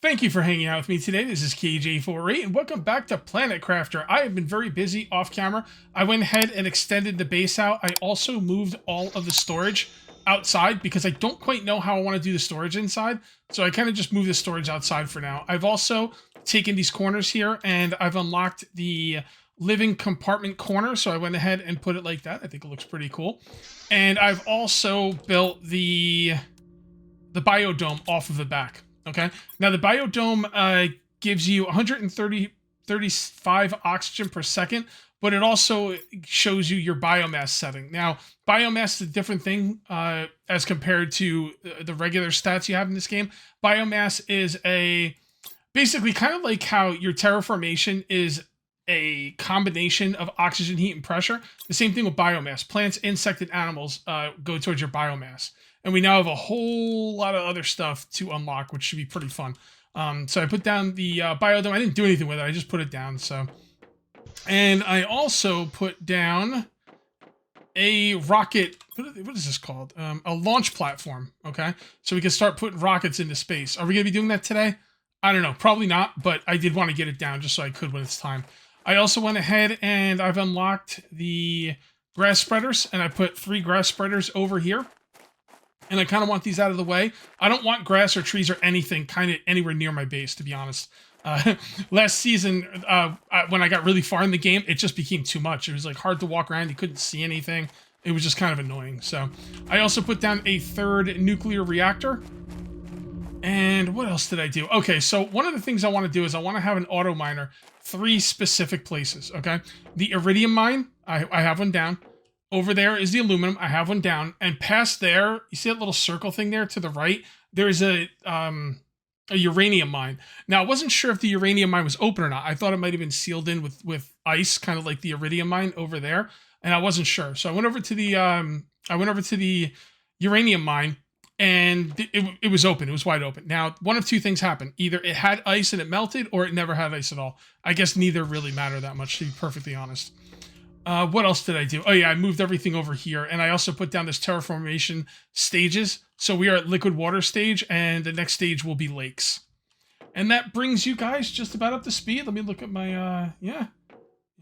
Thank you for hanging out with me today. This is KJ48, and welcome back to Planet Crafter. I have been very busy off camera. I went ahead and extended the base out. I also moved all of the storage outside because I don't quite know how I want to do the storage inside. So I kind of just moved the storage outside for now. I've also taken these corners here and I've unlocked the living compartment corner. So I went ahead and put it like that. I think it looks pretty cool. And I've also built the biodome off of the back. Okay, now the biodome gives you 135 oxygen per second, but it also shows you your biomass setting. Now, biomass is a different thing as compared to the regular stats you have in this game. Biomass is basically kind of like how your terraformation is a combination of oxygen, heat, and pressure. The same thing with biomass. Plants, insect, and animals go towards your biomass. And we now have a whole lot of other stuff to unlock, which should be pretty fun. So I put down the biodome. I didn't do anything with it. I just put it down. So, and I also put down a rocket. What is this called? A launch platform. Okay, so we can start putting rockets into space. Are we gonna be doing that today? I don't know. Probably not. But I did want to get it down just so I could when it's time. I also went ahead and I've unlocked the grass spreaders, and I put 3 grass spreaders over here. And I kind of want these out of the way. I don't want grass or trees or anything kind of anywhere near my base, to be honest. Last season, when I got really far in the game, it just became too much. It was like hard to walk around. You couldn't see anything. It was just kind of annoying. So I also put down a 3rd nuclear reactor. And what else did I do? Okay, so one of the things I want to do is I want to have an auto miner 3 specific places, okay? The iridium mine, I have one down. Over there is the aluminum. I have one down. And past there, you see that little circle thing there to the right? There's a uranium mine. Now, I wasn't sure if the uranium mine was open or not. I thought it might have been sealed in with ice, kind of like the iridium mine over there. And I wasn't sure. So I went over to the uranium mine, and it was open. It was wide open. Now, one of 2 things happened. Either it had ice and it melted, or it never had ice at all. I guess neither really mattered that much, to be perfectly honest. What else did I do? Oh yeah, I moved everything over here, and I also put down this terraformation stages. So we are at liquid water stage, and the next stage will be lakes. And that brings you guys just about up to speed. Let me look at my, yeah,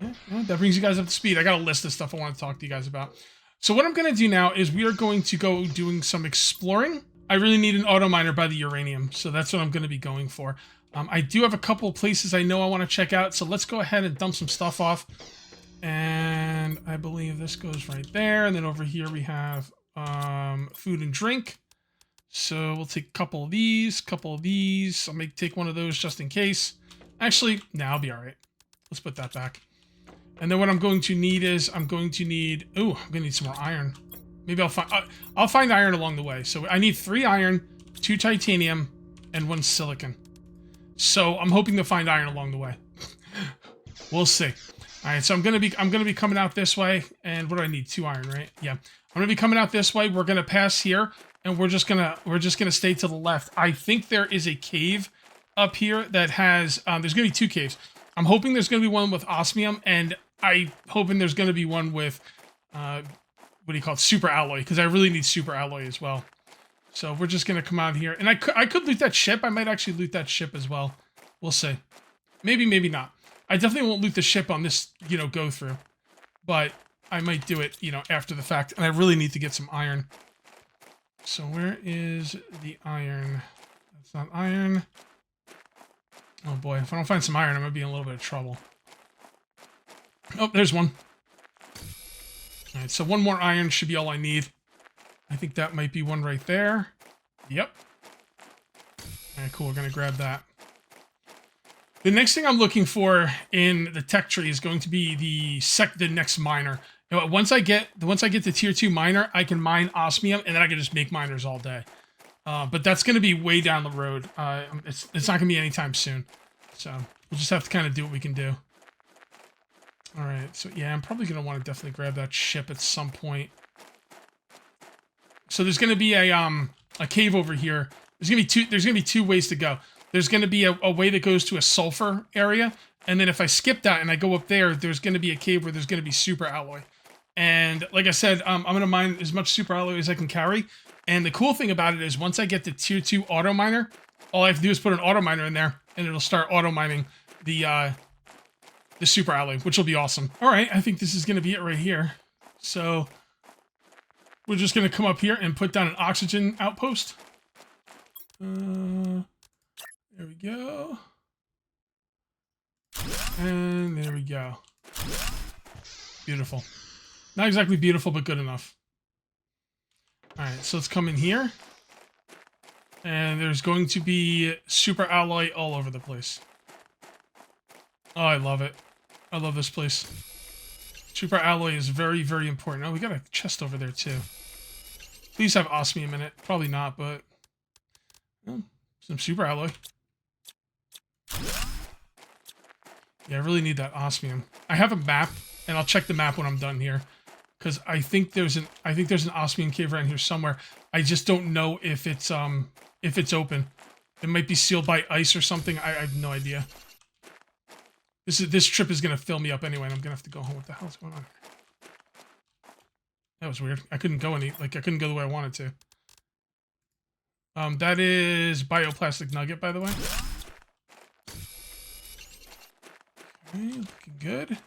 that brings you guys up to speed. I got a list of stuff I want to talk to you guys about. So what I'm going to do now is we are going to go doing some exploring. I really need an auto miner by the uranium, so that's what I'm going to be going for. I do have a couple of places I know I want to check out, so let's go ahead and dump some stuff off. And I believe this goes right there. And then over here we have food and drink. So we'll take a couple of these, I'll take one of those just in case. Actually, no, I'll be all right. Let's put that back. And then what I'm going to need is I'm going to need some more iron. Maybe I'll find iron along the way. So I need 3 iron, 2 titanium, and 1 silicon. So I'm hoping to find iron along the way. We'll see. All right, so I'm gonna be coming out this way, and what do I need? 2 iron, right? Yeah, I'm gonna be coming out this way. We're gonna pass here, and we're just gonna stay to the left. I think there is a cave up here that has. There's gonna be 2 caves. I'm hoping there's gonna be one with osmium, and I'm hoping there's gonna be one with what do you call it? Super alloy, because I really need super alloy as well. So we're just gonna come out here, and I could loot that ship. I might actually loot that ship as well. We'll see. Maybe not. I definitely won't loot the ship on this, go through. But I might do it, after the fact. And I really need to get some iron. So where is the iron? That's not iron. Oh boy, if I don't find some iron, I'm going to be in a little bit of trouble. Oh, there's one. Alright, so 1 more iron should be all I need. I think that might be one right there. Yep. Alright, cool, we're going to grab that. The next thing I'm looking for in the tech tree is going to be the next miner. Once I get the tier 2 miner, I can mine osmium, and then I can just make miners all day. But that's going to be way down the road. It's not going to be anytime soon. So we'll just have to kind of do what we can do. All right. So yeah, I'm probably going to want to definitely grab that ship at some point. So there's going to be a cave over here. There's going to be 2 ways to go. There's going to be a way that goes to a sulfur area. And then if I skip that and I go up there, there's going to be a cave where there's going to be super alloy. And like I said, I'm going to mine as much super alloy as I can carry. And the cool thing about it is once I get the tier 2 auto miner, All I have to do is put an auto miner in there, and it'll start auto mining the super alloy, which will be awesome. All right, I think this is going to be it right here. So we're just going to come up here and put down an oxygen outpost. There we go. And there we go. Beautiful. Not exactly beautiful, but good enough. All right, so let's come in here. And there's going to be super alloy all over the place. Oh, I love it. I love this place. Super alloy is very, very important. Oh, we got a chest over there, too. Please have osmium in it. Probably not, but... Oh, some super alloy. Yeah, I really need that osmium. I have a map, and I'll check the map when I'm done here. Because I think there's an osmium cave around here somewhere. I just don't know if it's open. It might be sealed by ice or something. I have no idea. This trip is gonna fill me up anyway, and I'm gonna have to go home. What the hell's going on? That was weird. I couldn't go I couldn't go the way I wanted to. That is bioplastic nugget, by the way. Okay, looking good.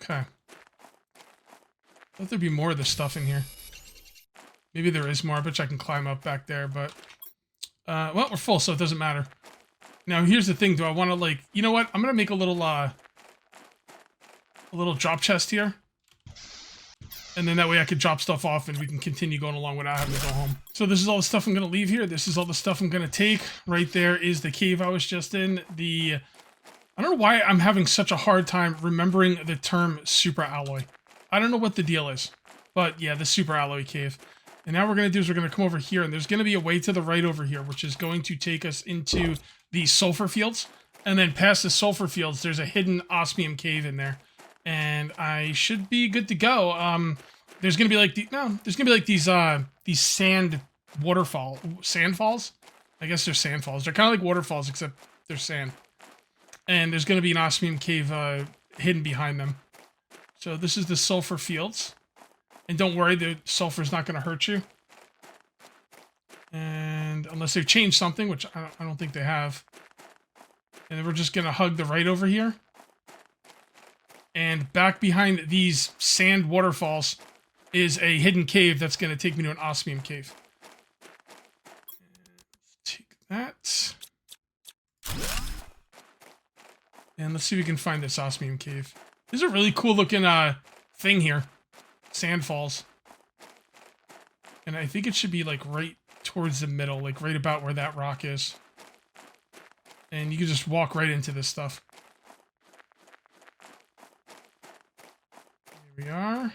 Okay. Thought there'd be more of this stuff in here. Maybe there is more. I bet you I can climb up back there, but... well, we're full, so it doesn't matter. Now, here's the thing. Do I want to, like... You know what? I'm going to make a little drop chest here. And then that way I could drop stuff off and we can continue going along without having to go home. So this is all the stuff I'm going to leave here. This is all the stuff I'm going to take. Right there is the cave I was just in. I don't know why I'm having such a hard time remembering the term super alloy. I don't know what the deal is. But yeah, the super alloy cave. And now what we're going to do is we're going to come over here. And there's going to be a way to the right over here, which is going to take us into the sulfur fields. And then past the sulfur fields, there's a hidden osmium cave in there. And I should be good to go. There's gonna be like these sand falls. I guess they're sand falls. They're kind of like waterfalls, except they're sand. And there's gonna be an osmium cave hidden behind them. So this is the sulfur fields. And don't worry, the sulfur's not gonna hurt you. And unless they've changed something, which I don't think they have. And then we're just gonna hug the right over here. And back behind these sand waterfalls is a hidden cave that's going to take me to an osmium cave. Take that. And let's see if we can find this osmium cave. This is a really cool looking thing here. Sand falls. And I think it should be like right towards the middle, like right about where that rock is. And you can just walk right into this stuff. Here we are.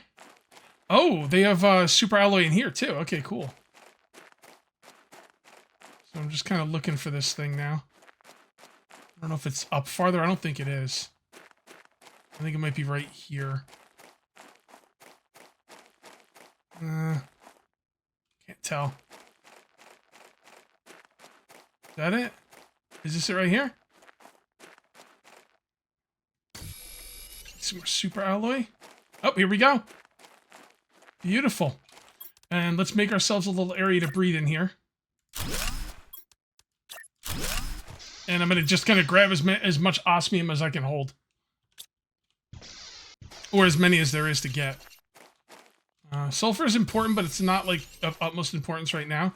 Oh, they have super alloy in here too. Okay, cool. So I'm just kind of looking for this thing now. I don't know if it's up farther. I don't think it is. I think it might be right here. Can't tell. Is that it? Is this it right here? Some more super alloy. Oh, here we go. Beautiful. And let's make ourselves a little area to breathe in here. And I'm going to just kind of grab as much osmium as I can hold. Or as many as there is to get. Sulfur is important, but it's not like of utmost importance right now.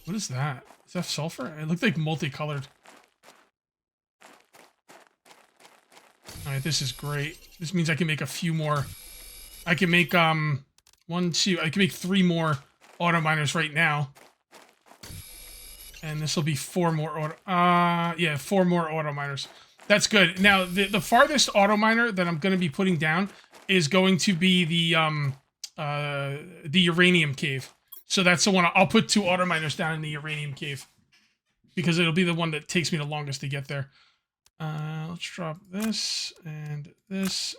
What is that? Is that sulfur? It looked like multicolored. Alright, this is great. This means I can make a few more. I can make, I can make 3 more auto miners right now. And this will be 4 more auto, 4 more auto miners. That's good. Now, the farthest auto miner that I'm going to be putting down is going to be the uranium cave. So that's the one. I'll put 2 auto miners down in the uranium cave. Because it'll be the one that takes me the longest to get there. Let's drop this, and that's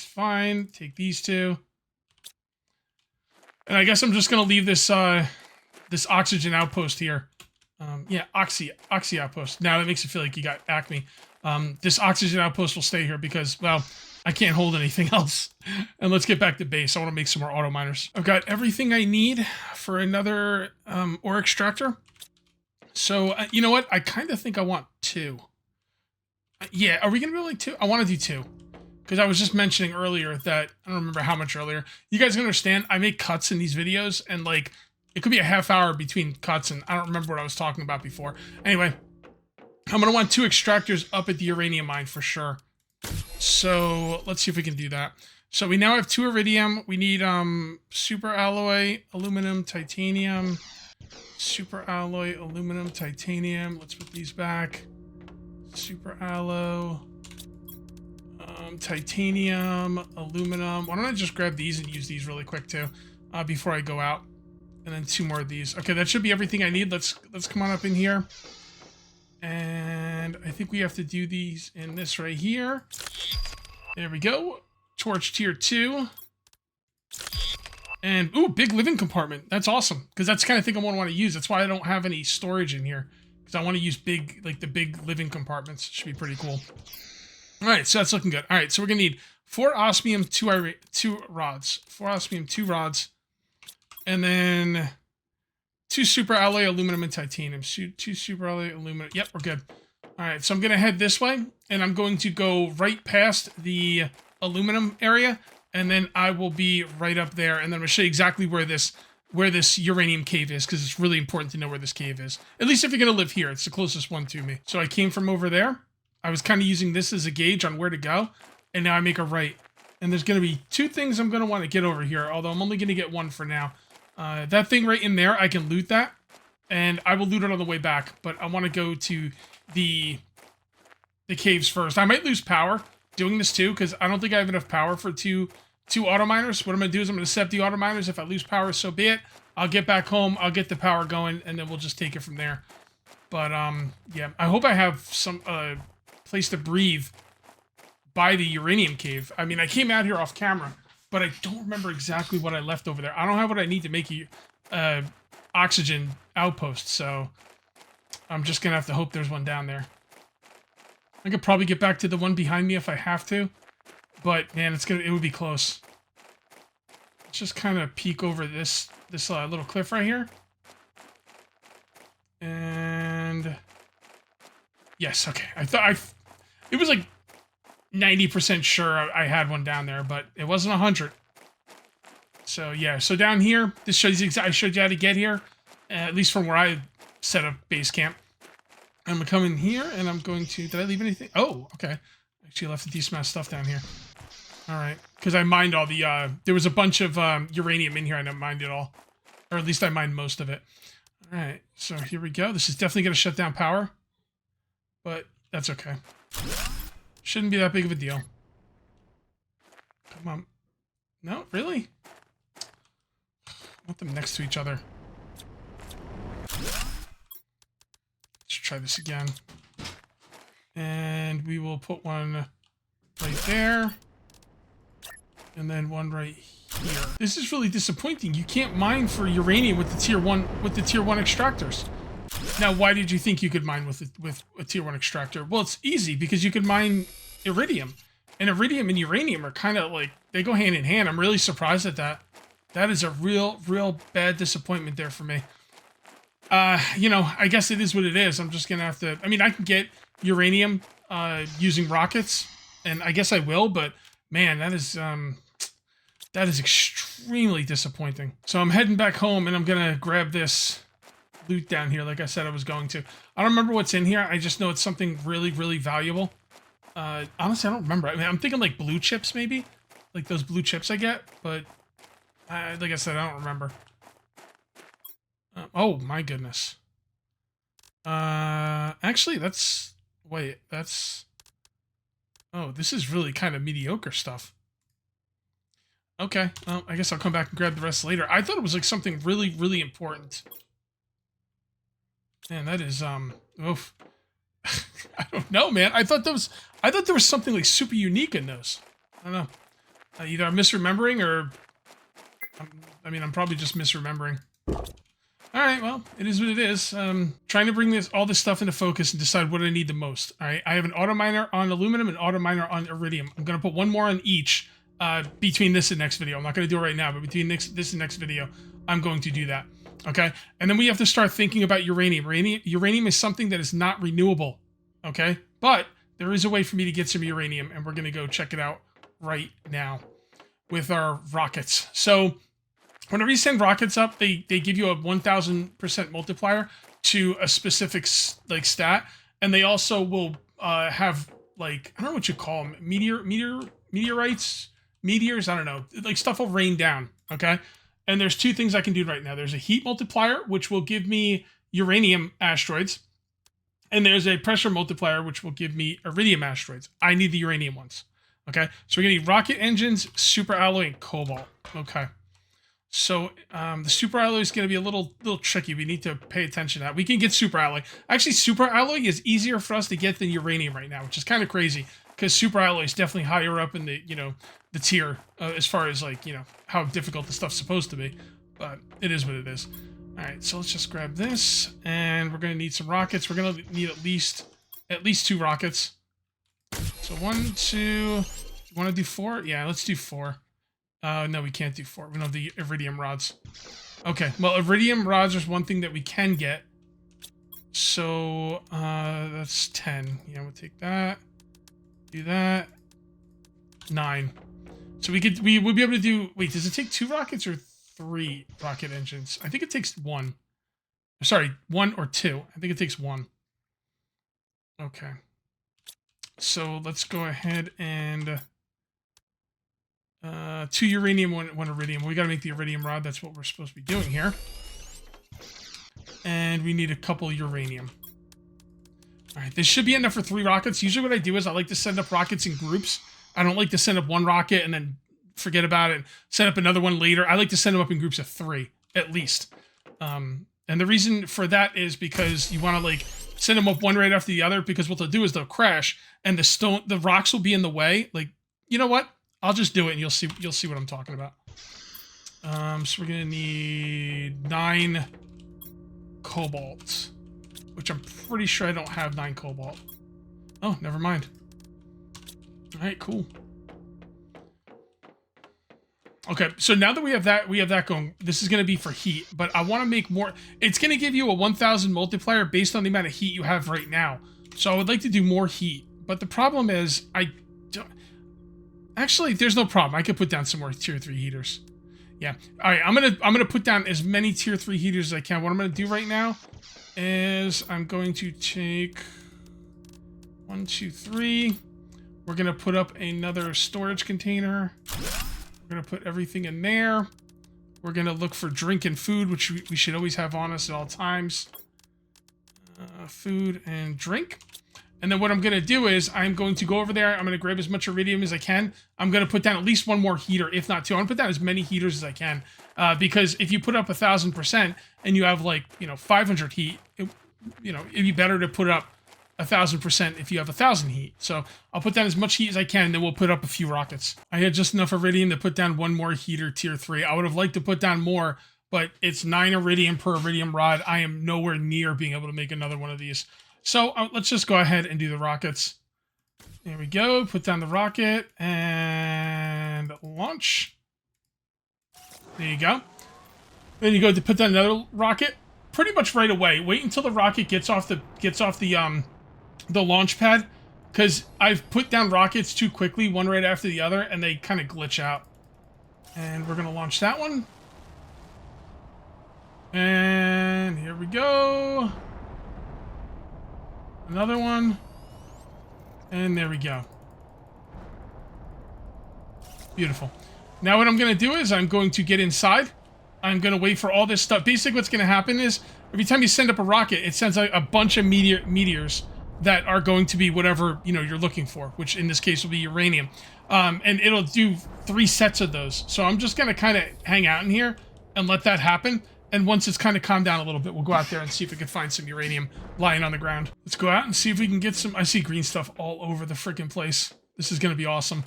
fine. Take these 2. And I guess I'm just going to leave this, this oxygen outpost here. Yeah, oxy outpost. Now that makes it feel like you got Acme. This oxygen outpost will stay here because, well, I can't hold anything else. And let's get back to base. I want to make some more auto miners. I've got everything I need for another ore extractor. So, you know what? I kind of think I want 2. Yeah, are we going to be like 2? I want to do 2. Because I was just mentioning earlier that, I don't remember how much earlier. You guys can understand, I make cuts in these videos, and like, it could be a half hour between cuts, and I don't remember what I was talking about before. Anyway, I'm going to want 2 extractors up at the uranium mine for sure. So, let's see if we can do that. So, we now have 2 iridium. We need super alloy, aluminum, titanium. Super alloy, aluminum, titanium. Let's put these back. Super alloy, titanium, aluminum. Why don't I just grab these and use these really quick too, before I go out, and then 2 more of these. Okay, that should be everything I need. Let's come on up in here, and I think we have to do these in this right here. There we go. Torch tier 2. And, ooh, big living compartment. That's awesome. Because that's the kind of thing I want to use. That's why I don't have any storage in here. Because I want to use big, like the big living compartments. Should be pretty cool. Alright, so that's looking good. Alright, so we're going to need 4 osmium, 2 rods. 4 osmium, 2 rods. And then 2 super alloy aluminum and titanium. 2 super alloy aluminum. Yep, we're good. Alright, so I'm going to head this way. And I'm going to go right past the aluminum area. And then I will be right up there, and then I'm going to show you exactly where this uranium cave is, because it's really important to know where this cave is. At least if you're going to live here, it's the closest one to me. So I came from over there. I was kind of using this as a gauge on where to go, and now I make a right. And there's going to be 2 things I'm going to want to get over here, although I'm only going to get 1 for now. That thing right in there, I can loot that, and I will loot it on the way back, but I want to go to the caves first. I might lose power doing this too, because I don't think I have enough power for two auto miners. What I'm going to do is I'm going to set up the auto miners. If I lose power, so be it. I'll get back home, I'll get the power going, and then we'll just take it from there. But, yeah, I hope I have some place to breathe by the uranium cave. I mean, I came out here off camera, but I don't remember exactly what I left over there. I don't have what I need to make a oxygen outpost, so I'm just going to have to hope there's one down there. I could probably get back to the one behind me if I have to, but man, it would be close. Let's just kind of peek over this little cliff right here, and yes, okay. It was like 90% sure I had one down there, but it wasn't 100. So yeah, so down here, this shows you I showed you how to get here, at least from where I set up base camp. I'm gonna come in here, and I'm going to... Did I leave anything? Oh, okay. Actually, I left a decent amount of stuff down here. All right, because I mined all the... there was a bunch of uranium in here. I didn't mind it all, or at least I mined most of it. All right, so here we go. This is definitely gonna shut down power, but that's okay. Shouldn't be that big of a deal. Come on. No, really? I want them next to each other. Let's try this again. And we will put one right there. And then one right here. This is really disappointing. You can't mine for uranium with the tier 1 extractors. Now, why did you think you could mine with a tier 1 extractor? Well, it's easy because you could mine iridium. And iridium and uranium are kind of like, they go hand in hand. I'm really surprised at that. That is a real bad disappointment there for me. You know, I guess it is what it is. I'm just gonna have to... I mean, I can get uranium using rockets, and I guess I will, but man, that is extremely disappointing. So I'm heading back home, and I'm gonna grab this loot down here, like I said I was going to. I don't remember what's in here. I just know it's something really valuable. Honestly, I don't remember. I mean, I'm thinking like blue chips, maybe, like those blue chips I get, but like I said, I don't remember. Oh my goodness. Actually, that's... Wait, that's... Oh, this is really kind of mediocre stuff. Okay, well, I guess I'll come back and grab the rest later. I thought it was like something really important. Man, that is, oof. I don't know, man. I thought there was something like super unique in those. I don't know. Either I'm misremembering or... I mean, I'm probably just misremembering. All right, well, it is what it is. Trying to bring all this stuff into focus and decide what I need the most. All right, I have an auto miner on aluminum and auto miner on iridium. I'm gonna put one more on each between this and next video. I'm not gonna do it right now, but between this and next video, I'm going to do that. Okay, and then we have to start thinking about uranium. Uranium is something that is not renewable. Okay, but there is a way for me to get some uranium, and we're gonna go check it out right now with our rockets. So whenever you send rockets up, they give you a 1000% multiplier to a specific like stat, and they also will have like, I don't know what you call them, meteorites, meteors. I don't know, like stuff will rain down. Okay, and there's two things I can do right now. There's a heat multiplier, which will give me uranium asteroids, and there's a pressure multiplier, which will give me iridium asteroids. I need the uranium ones. Okay, so we're gonna need rocket engines, super alloy, and cobalt. Okay. So the super alloy is going to be a little tricky. We need to pay attention to that. We can get super alloy. Actually, super alloy is easier for us to get than uranium right now, which is kind of crazy because super alloy is definitely higher up in the the tier as far as like how difficult the stuff's supposed to be. But it is what it is. All right, so let's just grab this, and we're going to need some rockets. We're going to need at least 2 rockets. So 1, 2. You want to do 4? Yeah, let's do 4. No, we can't do 4. We don't have the iridium rods. Okay, well, iridium rods is one thing that we can get. So, that's 10. Yeah, we'll take that. Do that. 9. So we would be able to do... Wait, does it take 2 rockets or 3 rocket engines? I think it takes 1. Sorry, 1 or 2. I think it takes 1. Okay. So, let's go ahead and... 2 uranium, 1 iridium. We got to make the iridium rod. That's what we're supposed to be doing here. And we need a couple uranium. All right, this should be enough for 3 rockets. Usually what I do is I like to send up rockets in groups. I don't like to send up 1 rocket and then forget about it and send up another one later. I like to send them up in groups of 3, at least. And the reason for that is because you want to like send them up one right after the other, because what they'll do is they'll crash and the rocks will be in the way. Like, you know what? I'll just do it and you'll see what I'm talking about. So we're gonna need 9 cobalt, which I'm pretty sure I don't have 9 cobalt. Oh, never mind. All right, cool. Okay, so now that we have that going, this is gonna be for heat, but I want to make more. It's gonna give you a 1000 multiplier based on the amount of heat you have right now. So I would like to do more heat, but the problem is actually, there's no problem. I could put down some more tier 3 heaters. Yeah. All right, I'm gonna put down as many tier 3 heaters as I can. What I'm gonna do right now is I'm going to take 1, 2, 3. We're gonna put up another storage container. We're gonna put everything in there. We're gonna look for drink and food, which we should always have on us at all times. Food and drink. And then what I'm going to do is I'm going to go over there. I'm going to grab as much iridium as I can. I'm going to put down at least 1 more heater, if not 2. I'm going to put down as many heaters as I can. Because if you put up 1000% and you have 500 heat, it'd be better to put up 1000% if you have 1000 heat. So I'll put down as much heat as I can, and then we'll put up a few rockets. I had just enough iridium to put down 1 more heater, tier 3. I would have liked to put down more, but it's 9 iridium per iridium rod. I am nowhere near being able to make another one of these. So let's just go ahead and do the rockets. There we go. Put down the rocket and launch. There you go. Then you go to put down another rocket pretty much right away. Wait until the rocket gets off the launch pad, because I've put down rockets too quickly, one right after the other, and they kind of glitch out. And we're gonna launch that one. And here we go. Another one. And there we go. Beautiful. Now what I'm going to do is I'm going to get inside. I'm going to wait for all this stuff. Basically what's going to happen is every time you send up a rocket, it sends out a bunch of meteors that are going to be whatever, you're looking for, which in this case will be uranium. And it'll do 3 sets of those. So I'm just going to kind of hang out in here and let that happen. And once it's kind of calmed down a little bit, we'll go out there and see if we can find some uranium lying on the ground. Let's go out and see if we can get some... I see green stuff all over the freaking place. This is going to be awesome.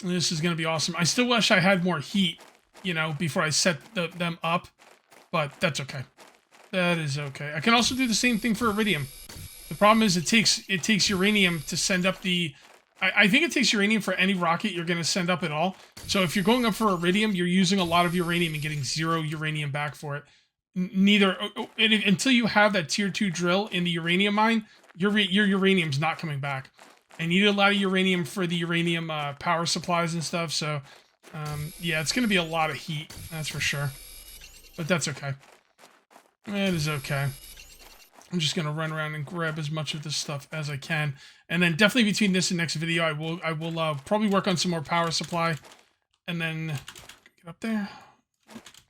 This is going to be awesome. I still wish I had more heat, before I set them up. But that's okay. That is okay. I can also do the same thing for iridium. The problem is it takes uranium to send up the... I think it takes uranium for any rocket you're going to send up at all. So if you're going up for iridium, you're using a lot of uranium and getting 0 uranium back for it. Until you have that tier 2 drill in the uranium mine, your uranium's not coming back. And you need a lot of uranium for the uranium power supplies and stuff. So yeah, it's going to be a lot of heat, that's for sure. But that's okay. It is okay. I'm just gonna run around and grab as much of this stuff as I can, and then definitely between this and next video, I will probably work on some more power supply, and then get up there.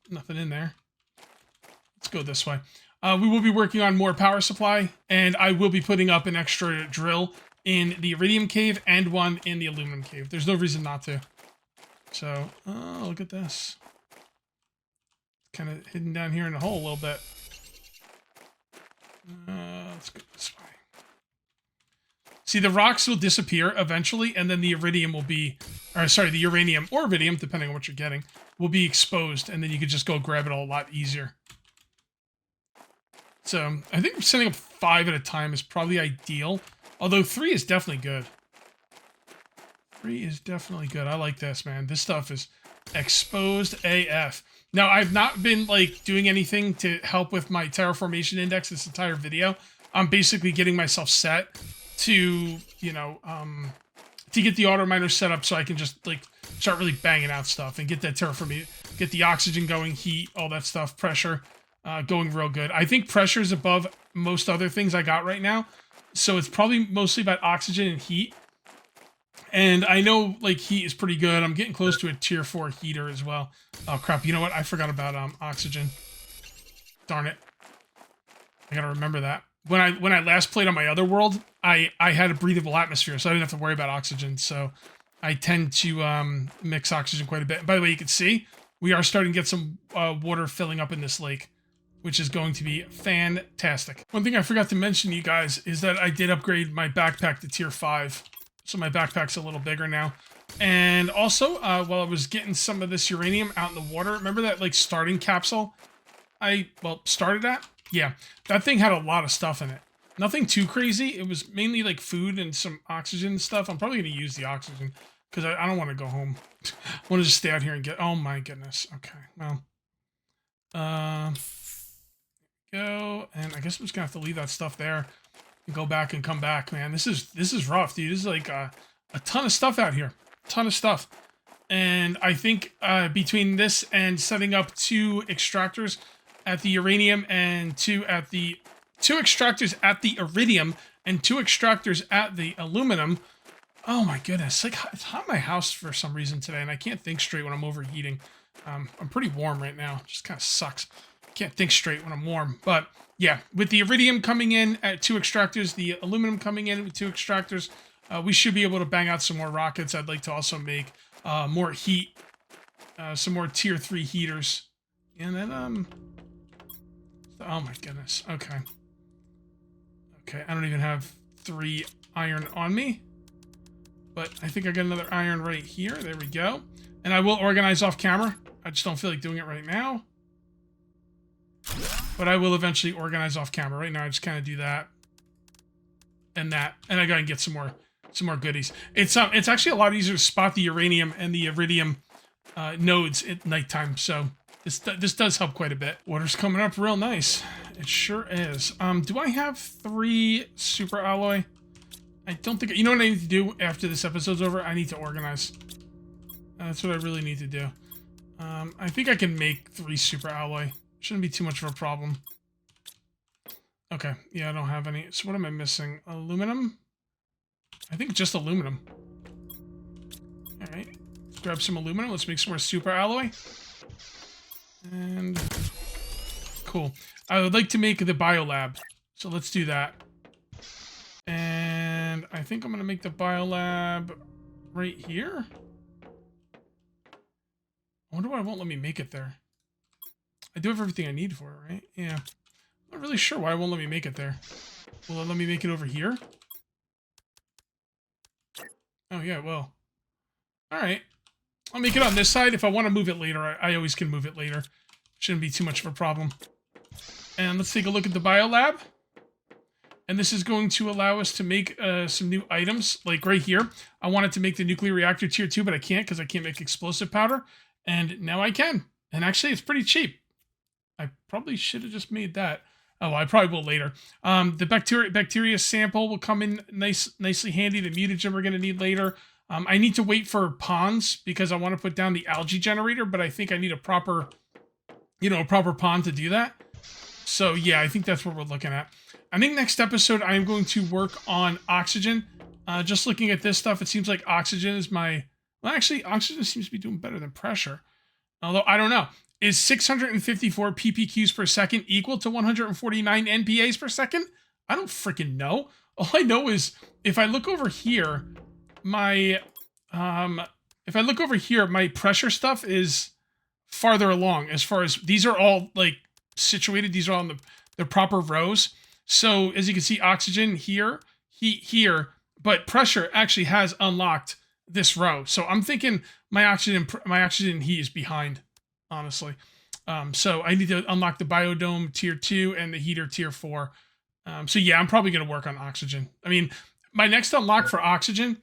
Nothing in there. Let's go this way. We will be working on more power supply, and I will be putting up an extra drill in the iridium cave and one in the aluminum cave. There's no reason not to. So, look at this. Kind of hidden down here in the hole a little bit. Let's go this way. See, the rocks will disappear eventually, and then the iridium will be... Or, sorry, the uranium or iridium, depending on what you're getting, will be exposed, and then you could just go grab it all a lot easier. So, I think setting up 5 at a time is probably ideal. Although 3 is definitely good. 3 is definitely good. I like this, man. This stuff is exposed AF. Now, I've not been, like, doing anything to help with my terraformation index this entire video. I'm basically getting myself set to, you know, to get the auto miner set up so I can just, like, start really banging out stuff and get that terraformation, get the oxygen going, heat, all that stuff, pressure, going real good. I think pressure is above most other things I got right now, so it's probably mostly about oxygen and heat. And I know, like, heat is pretty good. I'm getting close to a tier 4 heater as well. Oh, crap. You know what? I forgot about oxygen. Darn it. I gotta remember that. When I last played on my other world, I had a breathable atmosphere, so I didn't have to worry about oxygen. So I tend to mix oxygen quite a bit. And by the way, you can see we are starting to get some water filling up in this lake, which is going to be fantastic. One thing I forgot to mention to you guys is that I did upgrade my backpack to tier 5. So my backpack's a little bigger now. And also, while I was getting some of this uranium out in the water, remember that, like, starting capsule started at? Yeah, that thing had a lot of stuff in it. Nothing too crazy. It was mainly, like, food and some oxygen and stuff. I'm probably going to use the oxygen because I don't want to go home. I want to just stay out here and get... Oh, my goodness. Okay, well. Go. And I guess I'm just going to have to leave that stuff there. Go back and come back, man. This is rough, dude. This is like a ton of stuff out here. Ton of stuff. And I think between this and setting up 2 extractors at the uranium and 2 extractors at the iridium and 2 extractors at the aluminum. Oh my goodness. Like, it's hot in my house for some reason today, and I can't think straight when I'm overheating. I'm pretty warm right now. Just kind of sucks. Can't think straight when I'm warm, but yeah, with the iridium coming in at 2 extractors, the aluminum coming in with 2 extractors, we should be able to bang out some more rockets. I'd like to also make more heat, some more tier 3 heaters, and then oh my goodness, okay, I don't even have 3 iron on me, but I think I got another iron right here. There we go, and I will organize off camera. I just don't feel like doing it right now. But I will eventually organize off camera. Right now, I just kind of do that and that, and I gotta get some more goodies. It's actually a lot easier to spot the uranium and the iridium nodes at nighttime. So this does help quite a bit. Water's coming up real nice. It sure is. Do I have 3 super alloy? I don't think. You know what I need to do after this episode's over? I need to organize. That's what I really need to do. I think I can make 3 super alloy. Shouldn't be too much of a problem. Okay, yeah, I don't have any. So what am I missing? Aluminum? I think just aluminum. Alright, let's grab some aluminum. Let's make some more super alloy. And cool. I would like to make the biolab. So let's do that. And I think I'm going to make the biolab right here. I wonder why it won't let me make it there. I do have everything I need for it, right? Yeah. I'm not really sure why it won't let me make it there. Will it let me make it over here? Oh, yeah, it will. Alright. I'll make it on this side. If I want to move it later, I always can move it later. Shouldn't be too much of a problem. And let's take a look at the biolab. And this is going to allow us to make some new items. Like right here, I wanted to make the nuclear reactor tier 2, but I can't because I can't make explosive powder. And now I can. And actually, it's pretty cheap. I probably should have just made that. Oh, well, I probably will later. The bacteria sample will come in nicely handy. The mutagen we're going to need later. I need to wait for ponds because I want to put down the algae generator, but I think I need a proper pond to do that. So yeah, I think that's what we're looking at. I think next episode I am going to work on oxygen. Just looking at this stuff, it seems like oxygen is my... Well, actually, oxygen seems to be doing better than pressure. Although, I don't know. Is 654 ppqs per second equal to 149 npas per second? I don't freaking know. All I know is if I look over here, my pressure stuff is farther along as far as these are all like situated. These are all in the proper rows. So as you can see, oxygen here, heat here, but pressure actually has unlocked this row. So I'm thinking my oxygen heat is behind, honestly. So I need to unlock the biodome tier 2 and the heater tier 4. So yeah, I'm probably going to work on oxygen. I mean, my next unlock for oxygen,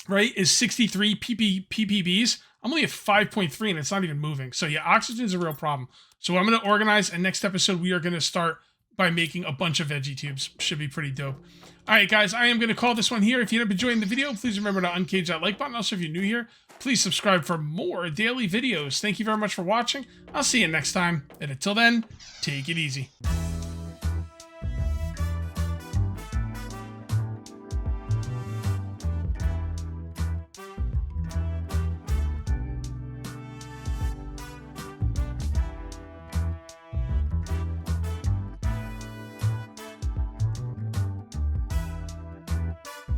right, is 63 ppbs. I'm only at 5.3 and it's not even moving. So yeah, oxygen is a real problem. So I'm going to organize, and next episode we are going to start by making a bunch of veggie tubes. Should be pretty dope. All right, guys, I am going to call this one here. If you end up enjoying the video, please remember to uncage that like button. Also, if you're new here, please subscribe for more daily videos. Thank you very much for watching. I'll see you next time. And until then, take it easy.